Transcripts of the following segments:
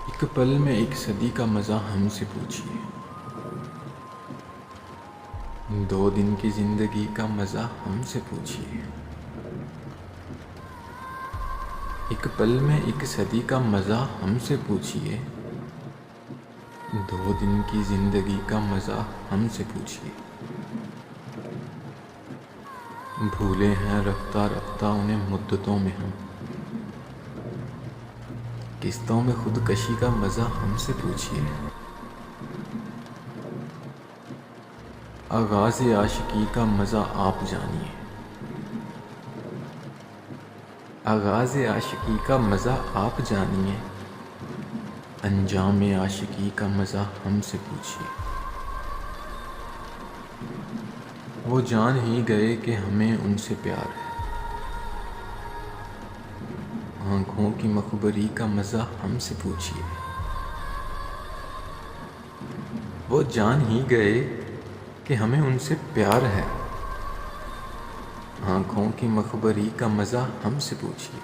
ایک پل میں ایک صدی کا مزہ ہم سے پوچھیے، 2 دن کی زندگی کا مزہ ہم سے پوچھیے۔ ایک پل میں ایک صدی کا مزہ ہم سے پوچھیے، 2 دن کی زندگی کا مزہ ہم سے پوچھیے۔ بھولے ہیں رفتہ رفتہ انہیں مدتوں میں ہم، قسطوں میں خودکشی کا مزہ ہم سے پوچھیے۔ آغاز عاشقی کا مزہ آپ جانیے، آغاز عاشقی کا مزہ آپ جانیے، انجام عاشقی کا مزہ ہم سے پوچھیے۔ وہ جان ہی گئے کہ ہمیں ان سے پیار ہے، آنکھوں کی مخبری کا مزہ ہم سے پوچھیے۔ وہ جان ہی گئے کہ ہمیں ان سے پیار ہے، آنکھوں کی مخبری کا مزہ ہم سے پوچھیے۔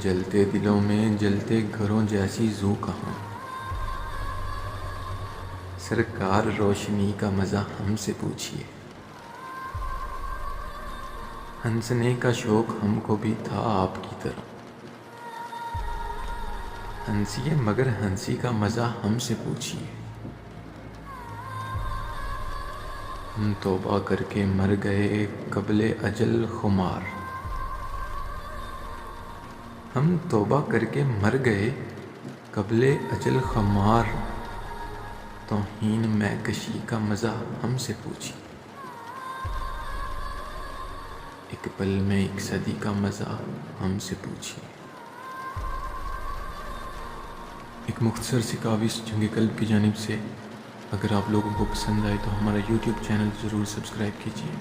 جلتے دلوں میں جلتے گھروں جیسی زو کہاں، سرکار روشنی کا مزہ ہم سے پوچھیے۔ ہنسنے کا شوق ہم کو بھی تھا آپ کی طرح، ہنسیے مگر ہنسی کا مزہ ہم سے پوچھیے۔ ہم توبہ کر کے مر گئے قبل اجل خمار، ہم توبہ کر کے مر گئے قبل اجل خمار، توہین میں کشی کا مزہ ہم سے پوچھیے۔ ایک پل میں ایک صدی کا مزہ ہم سے پوچھیے۔ ایک مختصر سی کاوش جنگ قلب کی جانب سے۔ اگر آپ لوگوں کو پسند آئے تو ہمارا یوٹیوب چینل ضرور سبسکرائب کیجیے۔